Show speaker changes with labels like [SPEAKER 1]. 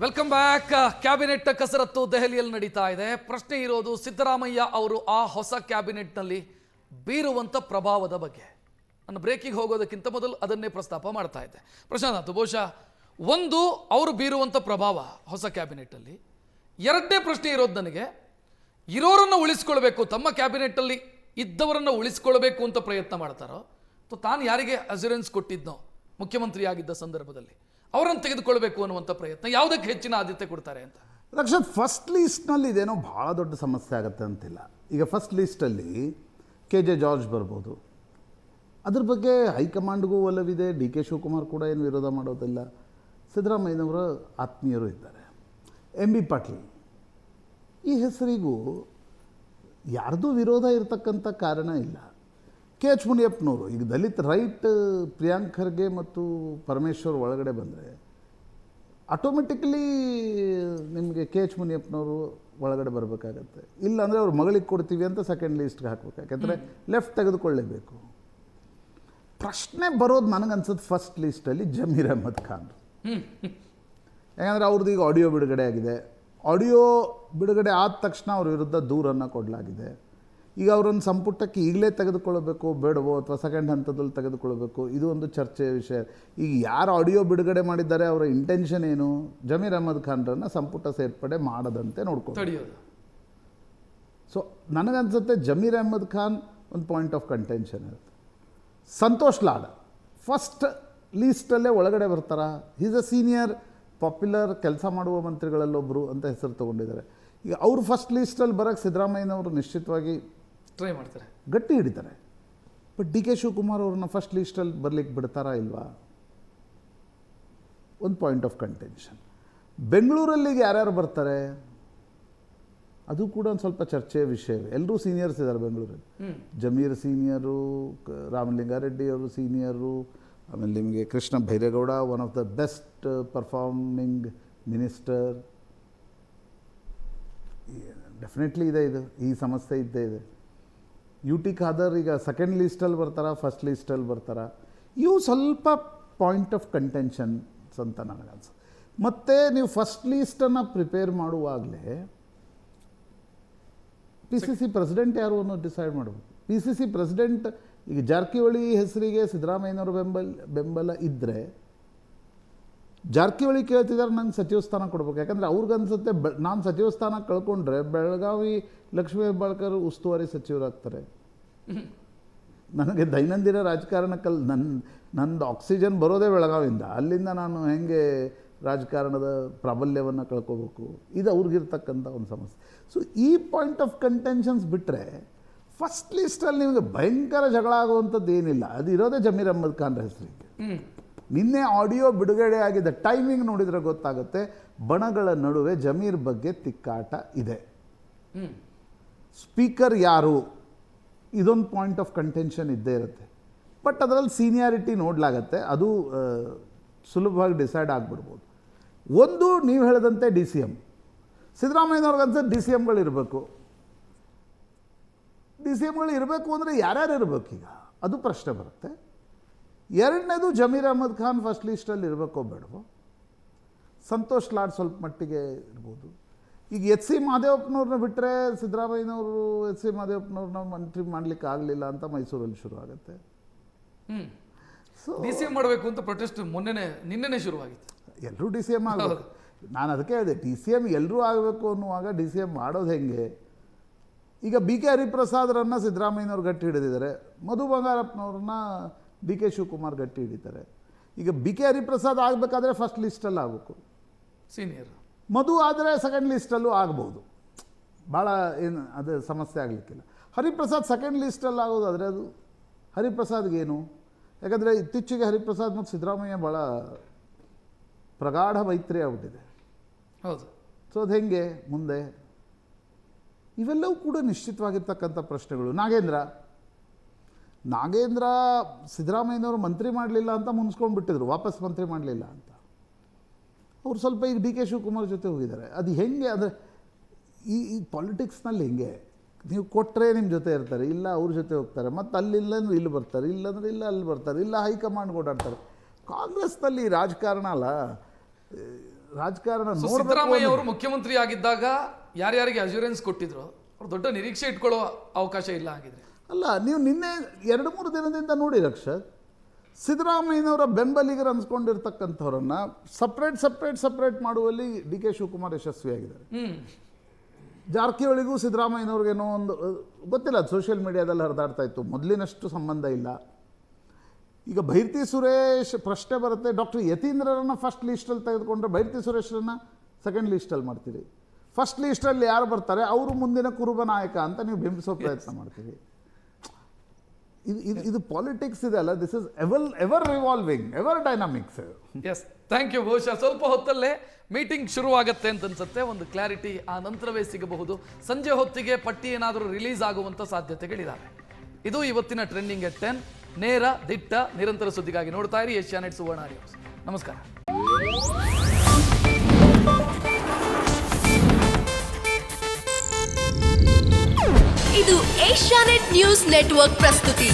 [SPEAKER 1] Welcome back. Cabinet ಕಸರತ್ತು ದೆಹಲಿಯಲ್ಲಿ ನಡೀತಾ ಇದೆ. ಪ್ರಶ್ನೆ ಇರೋದು ಸಿದ್ದರಾಮಯ್ಯ ಅವರು ಆ ಹೊಸ ಕ್ಯಾಬಿನೆಟ್ನಲ್ಲಿ ಬೀರುವಂಥ ಪ್ರಭಾವದ ಬಗ್ಗೆ. ನಾನು ಬ್ರೇಕಿಗೆ ಹೋಗೋದಕ್ಕಿಂತ ಮೊದಲು ಅದನ್ನೇ ಪ್ರಸ್ತಾಪ ಮಾಡ್ತಾ ಇದ್ದೆ. ಪ್ರಶಾಂತ್, ಬಹುಶಃ ಒಂದು ಅವರು ಬೀರುವಂಥ ಪ್ರಭಾವ ಹೊಸ ಕ್ಯಾಬಿನೆಟ್ಟಲ್ಲಿ. ಎರಡನೇ ಪ್ರಶ್ನೆ ಇರೋದು ನನಗೆ, ಇರೋರನ್ನು ಉಳಿಸ್ಕೊಳ್ಬೇಕು, ತಮ್ಮ ಕ್ಯಾಬಿನೆಟ್ಟಲ್ಲಿ ಇದ್ದವರನ್ನು ಉಳಿಸ್ಕೊಳ್ಬೇಕು ಅಂತ ಪ್ರಯತ್ನ ಮಾಡ್ತಾರೋ ಅಥವಾ ತಾನು ಯಾರಿಗೆ ಅಸ್ಯೂರೆನ್ಸ್ ಕೊಟ್ಟಿದ್ನೋ ಮುಖ್ಯಮಂತ್ರಿ ಆಗಿದ್ದ ಸಂದರ್ಭದಲ್ಲಿ ಅವರನ್ನು ತೆಗೆದುಕೊಳ್ಬೇಕು ಅನ್ನುವಂಥ ಪ್ರಯತ್ನ, ಯಾವುದಕ್ಕೆ ಹೆಚ್ಚಿನ ಆದ್ಯತೆ ಕೊಡ್ತಾರೆ ಅಂತ?
[SPEAKER 2] ರಕ್ಷತ್, ಫಸ್ಟ್ ಲೀಸ್ಟ್ನಲ್ಲಿ ಇದೇನೋ ಭಾಳ ದೊಡ್ಡ ಸಮಸ್ಯೆ ಆಗುತ್ತೆ ಅಂತಿಲ್ಲ. ಈಗ ಫಸ್ಟ್ ಲೀಸ್ಟಲ್ಲಿ KJ ಜಾರ್ಜ್ ಬರ್ಬೋದು. ಅದ್ರ ಬಗ್ಗೆ ಹೈಕಮಾಂಡ್ಗೂ ಒಲವಿದೆ. DK ಶಿವಕುಮಾರ್ ಕೂಡ ಏನು ವಿರೋಧ ಮಾಡೋದಿಲ್ಲ. ಸಿದ್ದರಾಮಯ್ಯನವರ ಆತ್ಮೀಯರು ಇದ್ದಾರೆ. MB ಪಾಟೀಲ್ ಈ ಹೆಸರಿಗೂ ಯಾರ್ದೂ ವಿರೋಧ ಇರತಕ್ಕಂಥ ಕಾರಣ ಇಲ್ಲ. KH ಮುನಿಯಪ್ಪನವರು ಈಗ ದಲಿತ್ ರೈಟ್ ಪ್ರಿಯಾಂಕ್ ಖರ್ಗೆ ಮತ್ತು ಪರಮೇಶ್ವರ್ ಒಳಗಡೆ ಬಂದರೆ ಆಟೋಮೆಟಿಕಲಿ ನಿಮಗೆ KH ಮುನಿಯಪ್ಪನವರು ಒಳಗಡೆ ಬರಬೇಕಾಗತ್ತೆ. ಇಲ್ಲಾಂದರೆ ಅವ್ರ ಮಗಳಿಗೆ ಕೊಡ್ತೀವಿ ಅಂತ ಸೆಕೆಂಡ್ ಲೀಸ್ಟ್ಗೆ ಹಾಕಬೇಕು. ಯಾಕೆಂದರೆ ಲೆಫ್ಟ್ ತೆಗೆದುಕೊಳ್ಳೇಬೇಕು. ಪ್ರಶ್ನೆ ಬರೋದು ನನಗನ್ಸುತ್ತೆ ಫಸ್ಟ್ ಲೀಸ್ಟಲ್ಲಿ ಜಮೀರ್ ಅಹ್ಮದ್ ಖಾನ್. ಯಾಕಂದರೆ ಅವ್ರದ್ದು ಈಗ ಆಡಿಯೋ ಬಿಡುಗಡೆ ಆಗಿದೆ. ಆಡಿಯೋ ಬಿಡುಗಡೆ ಆದ ತಕ್ಷಣ ಅವ್ರ ವಿರುದ್ಧ ದೂರನ್ನು ಕೊಡಲಾಗಿದೆ. ಈಗ ಅವರನ್ನು ಸಂಪುಟಕ್ಕೆ ಈಗಲೇ ತೆಗೆದುಕೊಳ್ಳಬೇಕು ಬೇಡವೋ ಅಥವಾ ಸೆಕೆಂಡ್ ಹಂತದಲ್ಲಿ ತೆಗೆದುಕೊಳ್ಳಬೇಕು, ಇದು ಒಂದು ಚರ್ಚೆಯ ವಿಷಯ. ಈಗ ಯಾರು ಆಡಿಯೋ ಬಿಡುಗಡೆ ಮಾಡಿದ್ದಾರೆ ಅವರ ಇಂಟೆನ್ಷನ್ ಏನು? ಜಮೀರ್ ಅಹ್ಮದ್ ಖಾನ್ರನ್ನು ಸಂಪುಟ ಸೇರ್ಪಡೆ ಮಾಡದಂತೆ ನೋಡ್ಕೊಂಡು. ಸೊ ನನಗನ್ಸುತ್ತೆ ಜಮೀರ್ ಅಹ್ಮದ್ ಖಾನ್ ಒಂದು ಪಾಯಿಂಟ್ ಆಫ್ ಕಂಟೆನ್ಷನ್ ಇರುತ್ತೆ. ಸಂತೋಷ್ ಲಾಡ್ ಫಸ್ಟ್ ಲೀಸ್ಟಲ್ಲೇ ಒಳಗಡೆ ಬರ್ತಾರ. ಈಸ್ ಅ ಸೀನಿಯರ್ ಪಾಪ್ಯುಲರ್ ಕೆಲಸ ಮಾಡುವ ಮಂತ್ರಿಗಳಲ್ಲೊಬ್ಬರು ಅಂತ ಹೆಸರು ತೊಗೊಂಡಿದ್ದಾರೆ. ಈಗ ಅವರು ಫಸ್ಟ್ ಲೀಸ್ಟಲ್ಲಿ ಬರೋಕ್ಕೆ ಸಿದ್ದರಾಮಯ್ಯನವರು ನಿಶ್ಚಿತವಾಗಿ
[SPEAKER 1] ಟ್ರೈ ಮಾಡ್ತಾರೆ,
[SPEAKER 2] ಗಟ್ಟಿ ಹಿಡಿತಾರೆ. ಬಟ್ DK ಶಿವಕುಮಾರ್ ಅವ್ರನ್ನ ಫಸ್ಟ್ ಲೀಸ್ಟಲ್ಲಿ ಬರಲಿಕ್ಕೆ ಬಿಡ್ತಾರಾ ಇಲ್ವಾ? ಒಂದು ಪಾಯಿಂಟ್ ಆಫ್ ಕಂಟೆನ್ಷನ್. ಬೆಂಗಳೂರಲ್ಲಿಗೆ ಯಾರ್ಯಾರು ಬರ್ತಾರೆ ಅದು ಕೂಡ ಒಂದು ಸ್ವಲ್ಪ ಚರ್ಚೆಯ ವಿಷಯವೇ. ಎಲ್ಲರೂ ಸೀನಿಯರ್ಸ್ ಇದ್ದಾರೆ ಬೆಂಗಳೂರಲ್ಲಿ. ಜಮೀರ್ ಸೀನಿಯರು, ರಾಮಲಿಂಗಾರೆಡ್ಡಿ ಅವರು ಸೀನಿಯರು, ಆಮೇಲೆ ನಿಮಗೆ Krishna Byregowda, one of the best performing minister. Definitely ಇದೆ, ಈ ಸಮಸ್ಯೆ ಇದ್ದೇ ಇದೆ. UT ಖಾದರ್ ಈಗ ಸೆಕೆಂಡ್ ಲೀಸ್ಟಲ್ಲಿ ಬರ್ತಾರಾ ಫಸ್ಟ್ ಲೀಸ್ಟಲ್ಲಿ ಬರ್ತಾರಾ? ಇವು ಸ್ವಲ್ಪ ಪಾಯಿಂಟ್ ಆಫ್ ಕಂಟೆನ್ಷನ್ಸ್ ಅಂತ ನನಗನ್ಸುತ್ತೆ. ಮತ್ತು ನೀವು ಫಸ್ಟ್ ಲೀಸ್ಟನ್ನು ಪ್ರಿಪೇರ್ ಮಾಡುವಾಗಲೇ PCC ಪ್ರೆಸಿಡೆಂಟ್ ಯಾರು ಅನ್ನೋದು ಡಿಸೈಡ್ ಮಾಡಬೇಕು. PCC ಪ್ರೆಸಿಡೆಂಟ್ ಈಗ ಜಾರಕಿಹೊಳಿ ಹೆಸರಿಗೆ ಸಿದ್ದರಾಮಯ್ಯನವರು ಬೆಂಬಲ ಇದ್ದರೆ ಜಾರಕಿಹೊಳಿ ಕೇಳ್ತಿದ್ದಾರೆ ನಂಗೆ ಸಚಿವ ಸ್ಥಾನ ಕೊಡ್ಬೇಕು. ಯಾಕಂದರೆ ಅವ್ರಿಗನ್ಸುತ್ತೆ ನಾನು ಸಚಿವ ಸ್ಥಾನ ಕಳ್ಕೊಂಡ್ರೆ ಬೆಳಗಾವಿ ಲಕ್ಷ್ಮೀ ಹೆಬ್ಬಾಳ್ಕರ್ ಉಸ್ತುವಾರಿ ಸಚಿವರಾಗ್ತಾರೆ. ನನಗೆ ದೈನಂದಿನ ರಾಜಕಾರಣಕ್ಕಲ್ಲಿ ನಂದು ಆಕ್ಸಿಜನ್ ಬರೋದೇ ಬೆಳಗಾವಿಯಿಂದ. ಅಲ್ಲಿಂದ ನಾನು ಹೆಂಗೆ ರಾಜಕಾರಣದ ಪ್ರಾಬಲ್ಯವನ್ನು ಕಳ್ಕೋಬೇಕು? ಇದು ಅವ್ರಿಗಿರ್ತಕ್ಕಂಥ ಒಂದು ಸಮಸ್ಯೆ. ಸೊ ಈ ಪಾಯಿಂಟ್ ಆಫ್ ಕಂಟೆನ್ಷನ್ಸ್ ಬಿಟ್ಟರೆ ಫಸ್ಟ್ ಲೀಸ್ಟಲ್ಲಿ ನಿಮಗೆ ಭಯಂಕರ ಜಗಳ ಆಗುವಂಥದ್ದು ಏನಿಲ್ಲ. ಅದು ಇರೋದೇ ಜಮೀರ್ ಅಹ್ಮದ್ ಖಾನ್ ಹೆಸರಿಗೆ. ನಿನ್ನೆ ಆಡಿಯೋ ಬಿಡುಗಡೆ ಆಗಿದೆ, ಟೈಮಿಂಗ್ ನೋಡಿದರೆ ಗೊತ್ತಾಗುತ್ತೆ. ಬಣಗಳ ನಡುವೆ ಜಮೀರ್ ಬಗ್ಗೆ ತಿಕ್ಕಾಟ ಇದೆ. ಸ್ಪೀಕರ್ ಯಾರು, ಇದೊಂದು ಪಾಯಿಂಟ್ ಆಫ್ ಕಂಟೆನ್ಷನ್ ಇದ್ದೇ ಇರುತ್ತೆ. ಬಟ್ ಅದರಲ್ಲಿ ಸೀನಿಯಾರಿಟಿ ನೋಡಲಾಗತ್ತೆ. ಅದು ಸುಲಭವಾಗಿ ಡಿಸೈಡ್ ಆಗಿಬಿಡ್ಬೋದು. ಒಂದು ನೀವು ಹೇಳಿದಂತೆ DCM ಸಿದ್ದರಾಮಯ್ಯನವ್ರಿಗನ್ಸುತ್ತೆ DCMಗಳು ಇರಬೇಕು. DCMಗಳು ಇರಬೇಕು ಅಂದರೆ ಯಾರ್ಯಾರು ಇರಬೇಕು ಈಗ ಅದು ಪ್ರಶ್ನೆ ಬರುತ್ತೆ. ಎರಡನೇದು ಜಮೀರ್ ಅಹ್ಮದ್ ಖಾನ್ ಫಸ್ಟ್ ಲೀಸ್ಟಲ್ಲಿ ಇರಬೇಕೋ ಬೇಡವೋ. ಸಂತೋಷ್ ಲಾಡ್ ಸ್ವಲ್ಪ ಮಟ್ಟಿಗೆ ಇರ್ಬೋದು. ಈಗ HC ಮಹದೇವಪ್ಪನವ್ರನ್ನ ಬಿಟ್ಟರೆ ಸಿದ್ದರಾಮಯ್ಯನವರು HC ಮಹದೇವಪ್ಪನವ್ರನ್ನ ಮಂತ್ರಿ ಮಾಡಲಿಕ್ಕೆ ಆಗಲಿಲ್ಲ ಅಂತ ಮೈಸೂರಲ್ಲಿ ಶುರು ಆಗುತ್ತೆ.
[SPEAKER 1] ಸೊ DCM ಮಾಡಬೇಕು ಅಂತ ಪ್ರೊಟೆಸ್ಟ್ ನಿನ್ನೆನೇ ಶುರುವಾಗಿತ್ತು.
[SPEAKER 2] ಎಲ್ಲರೂ DCM ಆಗಬೇಕು. ನಾನು ಅದಕ್ಕೆ ಹೇಳಿದೆ, DCM ಎಲ್ಲರೂ ಆಗಬೇಕು ಅನ್ನುವಾಗ DCM ಮಾಡೋದು ಹೆಂಗೆ? ಈಗ BK ಹರಿಪ್ರಸಾದ್ರನ್ನ ಸಿದ್ದರಾಮಯ್ಯನವ್ರು ಗಟ್ಟಿ ಹಿಡಿದಿದ್ದಾರೆ. ಮಧು ಬಂಗಾರಪ್ಪನವ್ರನ್ನ DK ಶಿವಕುಮಾರ್ ಗಟ್ಟಿ ಹಿಡಿತಾರೆ. ಈಗ BK ಹರಿಪ್ರಸಾದ್ ಆಗಬೇಕಾದ್ರೆ ಫಸ್ಟ್ ಲೀಸ್ಟಲ್ಲಿ ಆಗಬೇಕು,
[SPEAKER 1] ಸೀನಿಯರ್.
[SPEAKER 2] ಮಧು ಆದರೆ ಸೆಕೆಂಡ್ ಲೀಸ್ಟಲ್ಲೂ ಆಗ್ಬೋದು. ಭಾಳ ಏನು ಅದು ಸಮಸ್ಯೆ ಆಗಲಿಕ್ಕಿಲ್ಲ. ಹರಿಪ್ರಸಾದ್ ಸೆಕೆಂಡ್ ಲೀಸ್ಟಲ್ಲಿ ಆಗೋದಾದರೆ ಅದು ಹರಿಪ್ರಸಾದ್ಗೇನು? ಯಾಕಂದರೆ ಇತ್ತೀಚೆಗೆ ಹರಿಪ್ರಸಾದ್ ಮತ್ತು ಸಿದ್ದರಾಮಯ್ಯ ಭಾಳ ಪ್ರಗಾಢ ಮೈತ್ರಿ ಆಗ್ಬಿಟ್ಟಿದೆ.
[SPEAKER 1] ಹೌದು.
[SPEAKER 2] ಸೊ ಅದು ಹೆಂಗೆ ಮುಂದೆ? ಇವೆಲ್ಲವೂ ಕೂಡ ನಿಶ್ಚಿತವಾಗಿರ್ತಕ್ಕಂಥ ಪ್ರಶ್ನೆಗಳು. ನಾಗೇಂದ್ರ ಸಿದ್ದರಾಮಯ್ಯನವರು ಮಂತ್ರಿ ಮಾಡಲಿಲ್ಲ ಅಂತ ಮುನ್ಸ್ಕೊಂಡ್ಬಿಟ್ಟಿದ್ರು, ವಾಪಸ್ ಮಂತ್ರಿ ಮಾಡಲಿಲ್ಲ ಅಂತ. ಅವ್ರು ಸ್ವಲ್ಪ ಈಗ DK ಶಿವಕುಮಾರ್ ಜೊತೆ ಹೋಗಿದ್ದಾರೆ. ಅದು ಹೆಂಗೆ ಅಂದರೆ ಈ ಪಾಲಿಟಿಕ್ಸ್ನಲ್ಲಿ ಹೆಂಗೆ ನೀವು ಕೊಟ್ಟರೆ ನಿಮ್ಮ ಜೊತೆ ಇರ್ತಾರೆ, ಇಲ್ಲ ಅವ್ರ ಜೊತೆ ಹೋಗ್ತಾರೆ, ಮತ್ತು ಅಲ್ಲಿಲ್ಲ ಇಲ್ಲಿ ಬರ್ತಾರೆ, ಇಲ್ಲಾಂದ್ರೆ ಇಲ್ಲ ಅಲ್ಲಿ ಬರ್ತಾರೆ, ಇಲ್ಲ ಹೈಕಮಾಂಡ್ ಓಡಾಡ್ತಾರೆ. ಕಾಂಗ್ರೆಸ್ನಲ್ಲಿ ರಾಜಕಾರಣ ಅಲ್ಲ, ರಾಜಕಾರಣ ನೋಡಬೇಕು.
[SPEAKER 1] ಸಿದ್ದರಾಮಯ್ಯ ಅವರು ಮುಖ್ಯಮಂತ್ರಿ ಆಗಿದ್ದಾಗ ಯಾರ್ಯಾರಿಗೆ ಅಶ್ಯೂರೆನ್ಸ್ ಕೊಟ್ಟಿದ್ರು ಅವ್ರು ದೊಡ್ಡ ನಿರೀಕ್ಷೆ ಇಟ್ಕೊಳ್ಳೋ ಅವಕಾಶ ಇಲ್ಲ ಆಗಿದ್ರೆ.
[SPEAKER 2] ಅಲ್ಲ, ನೀವು ನಿನ್ನೆ 2-3 ದಿನದಿಂದ ನೋಡಿ ರಕ್ಷಕ್, ಸಿದ್ದರಾಮಯ್ಯನವರ ಬೆಂಬಲಿಗರು ಅನ್ಸ್ಕೊಂಡಿರ್ತಕ್ಕಂಥವ್ರನ್ನ ಸಪ್ರೇಟ್ ಮಾಡುವಲ್ಲಿ ಡಿ ಕೆ ಶಿವಕುಮಾರ್ ಯಶಸ್ವಿಯಾಗಿದ್ದಾರೆ. ಜಾರಕಿಹೊಳಿಗೂ ಸಿದ್ದರಾಮಯ್ಯನವ್ರಿಗೇನೋ ಒಂದು ಗೊತ್ತಿಲ್ಲ, ಅದು ಸೋಷಿಯಲ್ ಮೀಡಿಯಾದಲ್ಲಿ ಹರಿದಾಡ್ತಾ ಇತ್ತು, ಮೊದಲಿನಷ್ಟು ಸಂಬಂಧ ಇಲ್ಲ. ಈಗ ಭೈರತಿ ಸುರೇಶ್ ಪ್ರಶ್ನೆ ಬರುತ್ತೆ, ಡಾಕ್ಟರ್ ಯತೀಂದ್ರರನ್ನ ಫಸ್ಟ್ ಲೀಸ್ಟಲ್ಲಿ ತೆಗೆದುಕೊಂಡ್ರೆ ಭೈರತಿ ಸುರೇಶ್ರನ್ನ ಸೆಕೆಂಡ್ ಲೀಸ್ಟಲ್ಲಿ ಮಾಡ್ತೀರಿ. ಫಸ್ಟ್ ಲೀಸ್ಟಲ್ಲಿ ಯಾರು ಬರ್ತಾರೆ ಅವರು ಮುಂದಿನ ಕುರುಬ ನಾಯಕ ಅಂತ ನೀವು ಬಿಂಬಿಸೋ ಪ್ರಯತ್ನ ಮಾಡ್ತೀರಿ. ಇದು ಪಾಲಿಟಿಕ್ಸ್ ಇದೆ ಅಲ್ಲ, this is ever revolving, ever dynamics.
[SPEAKER 1] Yes, thank you. ಬಹುಶಃ ಸ್ವಲ್ಪ ಹೊತ್ತಲ್ಲೇ ಮೀಟಿಂಗ್ ಶುರುವಾಗತ್ತೆ ಅಂತ ಅನ್ಸುತ್ತೆ. ಒಂದು ಕ್ಲಾರಿಟಿ ಆ ನಂತರವೇ ಸಿಗಬಹುದು. ಸಂಜೆ ಹೊತ್ತಿಗೆ ಪಟ್ಟಿ ಏನಾದರೂ ರಿಲೀಸ್ ಆಗುವಂಥ ಸಾಧ್ಯತೆಗಳಿದ್ದಾವೆ. ಇದು ಇವತ್ತಿನ ಟ್ರೆಂಡಿಂಗ್ ಎಟ್ 10. ನೇರ, ದಿಟ್ಟ, ನಿರಂತರ ಸುದ್ದಿಗಾಗಿ ನೋಡ್ತಾ ಇರಿ ಏಷ್ಯಾನೆಟ್ ಸುವರ್ಣ ನ್ಯೂಸ್. ನಮಸ್ಕಾರ.
[SPEAKER 3] ಇದು ಏಷ್ಯಾನೆಟ್ ನ್ಯೂಸ್ ನೆಟ್ವರ್ಕ್ ಪ್ರಸ್ತುತಿ.